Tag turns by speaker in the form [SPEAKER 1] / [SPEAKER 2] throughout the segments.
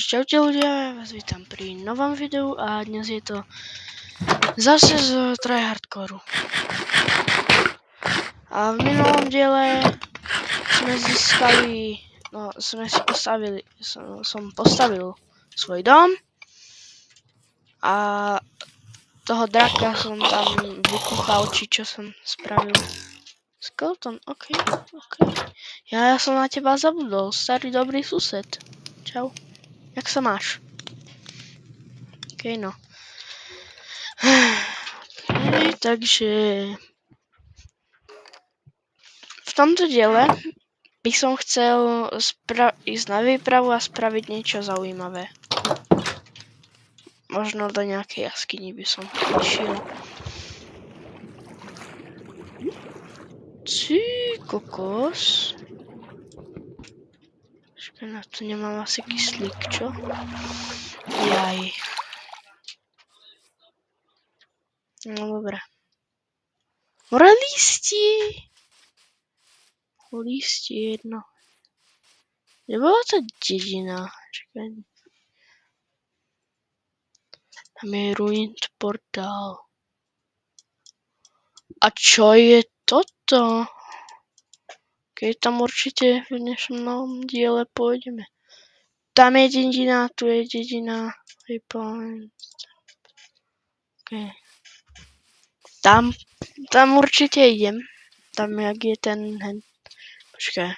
[SPEAKER 1] Čaute ľudia, vás vítam pri novom videu a dnes je to zase z tryhardcore. A v minulom diele sme získali, som postavil svoj dom a toho draka som tam vykúpal, či čo som spravil. Skeleton, ok. Ja som na teba zabudol, starý dobrý sused. Čau. Jak sa máš? OK, no. Okay, takže v tomto diele by som chcel ísť na výpravu a spraviť niečo zaujímavé. Možno do nejakej jaskyni by som išiel. Ty kokos. Na to nemám asi kyslík, čo? Jaj. No dobré. More lístí! Lístí jedno. Kde bola tá dedina? Čakaj. Tam je ruined portál. A čo je toto? Keď tam určite v dnešnom diele pôjdeme. Tam je dedina, tu je dedina. Okay. Tam určite idem. Tam, jak je ten... Počkaj.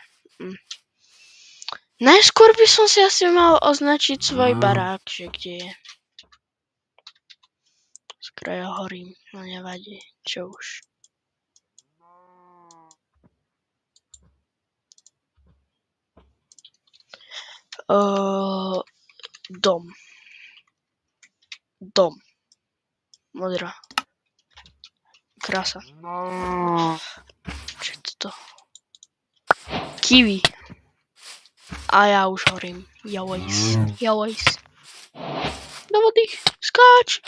[SPEAKER 1] Najskôr by som si asi mal označiť svoj barák, že kde je. Skoro ja horím, no nevadí, čo už. Dom. Modrá. Krása. Čo je toto? Kiwi. A ja už horím. Jawajs. Do vody. Skáč.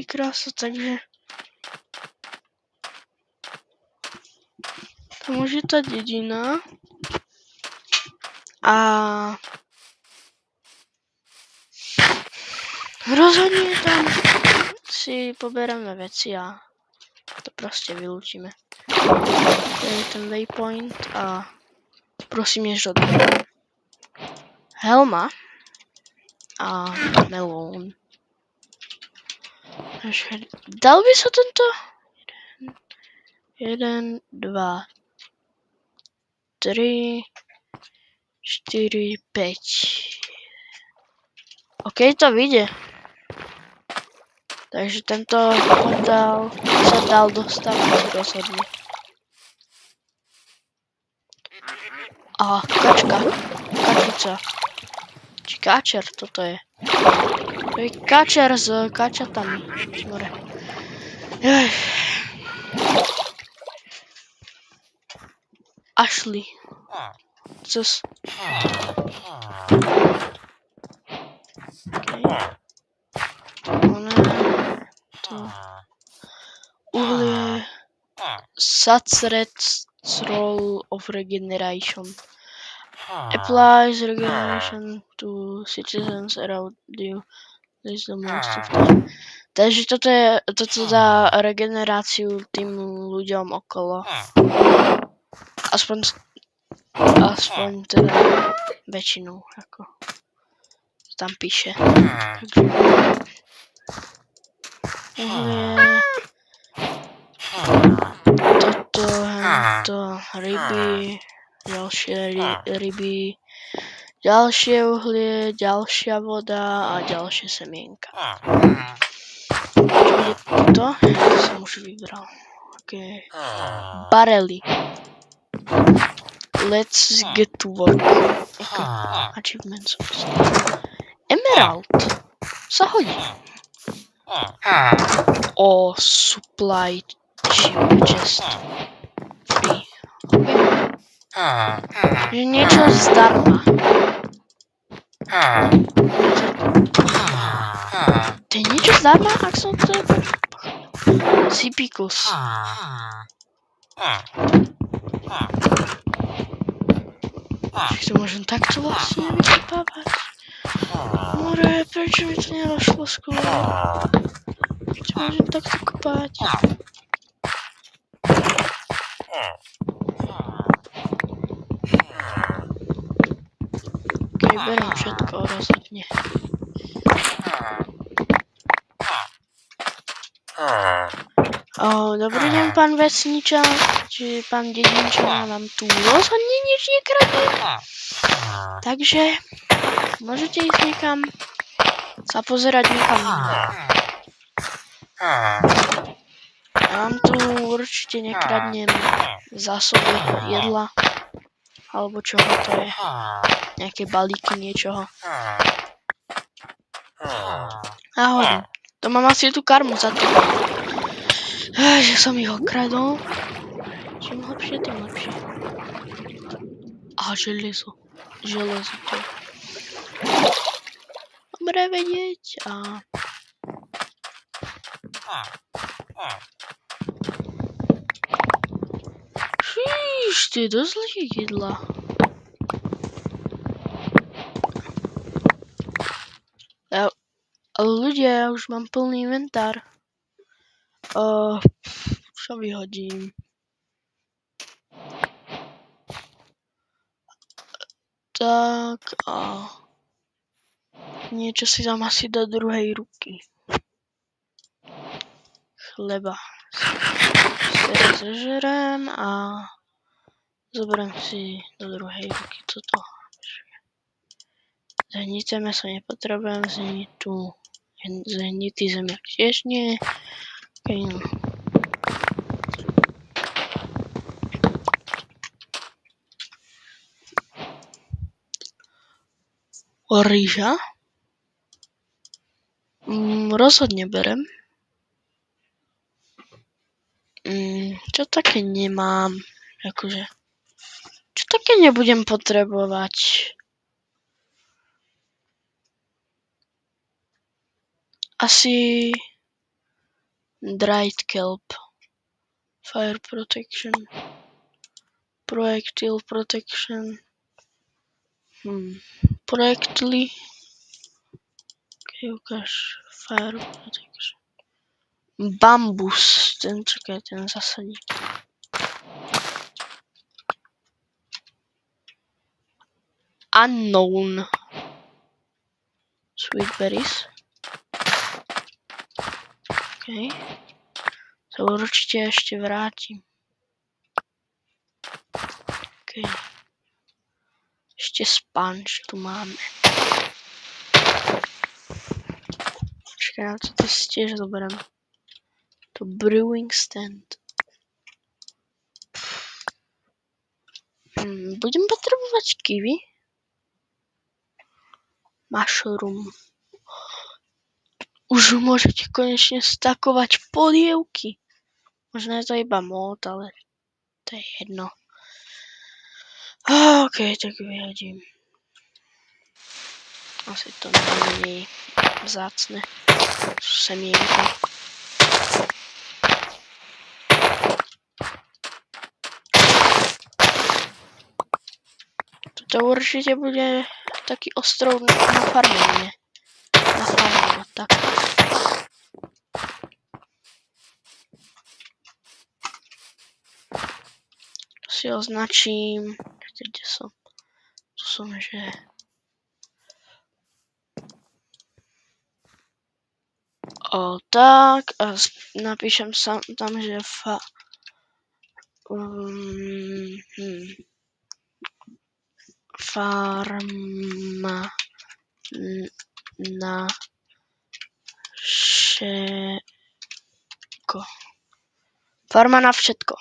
[SPEAKER 1] Krása, takže tam už je tá dedina a rozhodne tam si poberáme veci a to proste vylúčime. To je ten waypoint a prosím ješ od helma a melón. Dal by sa tento? 1, 2, 3, 4, 5. OK, to vyjde. Takže tento portál sa dal dostaviť rozhodne. A kačica. Či káčer toto je. To je káčer s kačatami. More. Ashley. Cos. To. Uhlie. Sacred Scroll of Regeneration. Applies regeneration to citizens around you. This is the most of time. Takže toto dá regeneráciu tým ľuďom okolo. Aspoň teda väčšinou, ako tam píše. Toto, ryby, ďalšie ryby, ďalšie uhlie, ďalšia voda a ďalšie semienka. Čo je toto? Som už vybral. Okay. Barely. Let's get to work. Okay. Achievements. Emerald. Sa hodí. Supply chest. Free. Okay. Že niečo zdarma. To je niečo zdarma, ak som to Zipikus. Čiže to môžem takto vlastne vykopávať. More, prečo mi to nedošlo skôr? Čo môžem takto kopať? Keď beriem všetko rozhodne. Dobrý deň, pán vesniča, či pán dedinča, vám tu rozhodne nič nekradne. Takže môžete ísť niekam sa pozerať niekam. Ja vám tu určite nekradnem zásoby jedla, alebo čoho to je. Nejaké balíky niečoho. Ahoj, to mám asi tú karmu za to. Že som ich okradol. Čím lepšie, tým lepšie. A železo. Železo to je. Dobre vedieť a... Šíš, to je dosť zlý jedla. Ale ľudia, ja už mám plný inventár. Čo vyhodím? Tak niečo si dám asi do druhej ruky. Chleba si zežerem a zoberiem si do druhej ruky toto. Zhnité mäso nepotrebujem, zhnitý zemiak tiež nie. Okay, no. Rýža? Rozhodne berem. Čo také nemám? Akože, čo také nebudem potrebovať? Asi dried kelp. Fire protection. Projectile protection. Projektily. Okay, ukáž. Fire protection. Bambus. Ten zasadí. Unknown. Sweet berries. Okay. To určite ešte vrátim. Okay. Ešte sponge tu máme. Počkaj, na to si tiež zoberiem. To brewing stand. Budem potrebovať kiwi. Mushroom. Už môžete konečne stakovať polievky. Možno je to iba mód, ale to je jedno. OK, tak vyhodím. Asi to nie je vzácne. Semienka. Toto určite bude taký ostrov na farmenie. Na farmenie, tak. Si označím. Kde som? Tu som, že... Tak. A napíšem tam, že farma na všetko. Farma na všetko.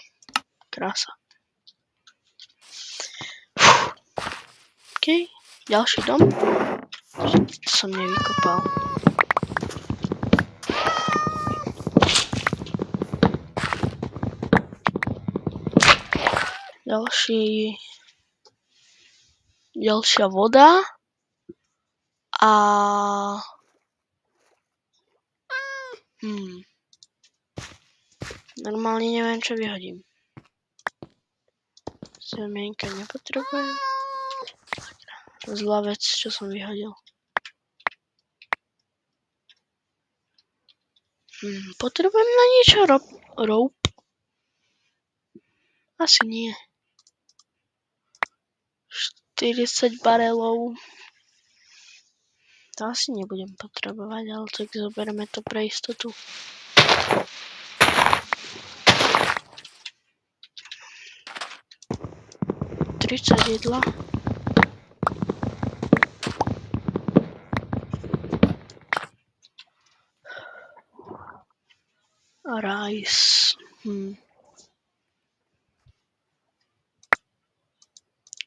[SPEAKER 1] Krása. OK, ďalší dom. To som nevykopal. Ďalší ďalšia voda a normálne neviem, čo vyhodím. Semienka nepotrebujem. Zlá vec, čo som vyhodil. Potrebujem na niečo rope? Asi nie. 40 barelov. To asi nebudem potrebovať, ale tak zoberieme to pre istotu. Jedla. Rice.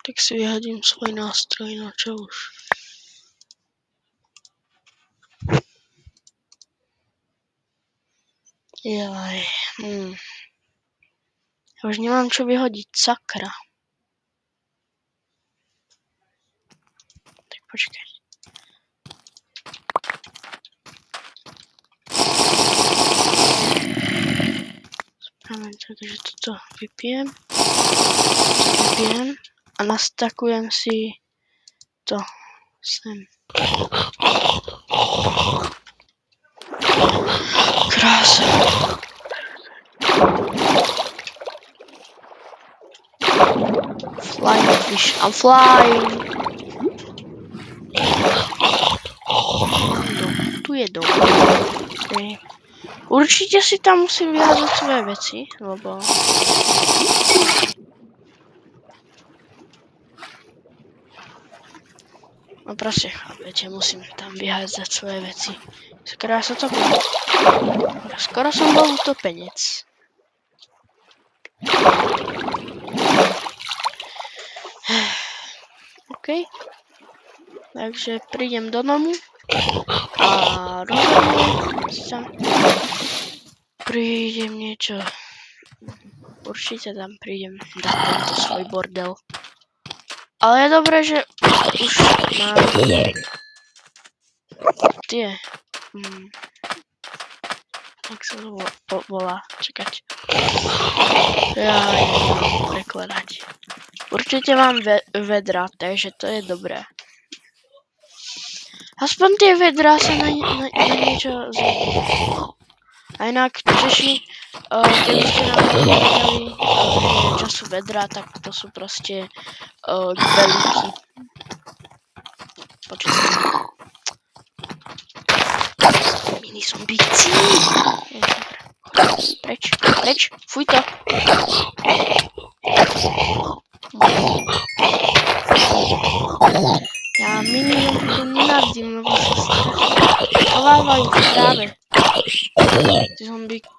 [SPEAKER 1] Tak si vyhodím svoj nástroj, no čo už. Jaj. Ja už nemám čo vyhodiť, sakra. Tak počkaj. Spravím tak, že toto vypijem. A nastakujem si to sem. Krása. Flying fish. I'm flying. Tu je dom. Okay. Určite si tam musím vyházať svoje veci, lebo... No proste, chápete, musím tam vyhádzať svoje veci. Skoro sa to... Skoro som bol utopenec. OK. Takže prídem do domu a rozhodne sa prídem niečo. Určite tam prídem dať tento svoj bordel. Ale je dobré, že už mám tie... Jak sa to volá? Čakať. Ja neviem prekladať. Určite mám vedra, takže to je dobré. Aspoň tie vedrá sa na niečo zvedú. A inak Češi, keby ste nám povedali, čo sú vedrá, tak to sú proste kbelíky. Počkajte. Mini zombíci. Preč, fuj to. Ja mini zombíci nenávidím, lebo sa strašne chovávajú práve. Tí zombíky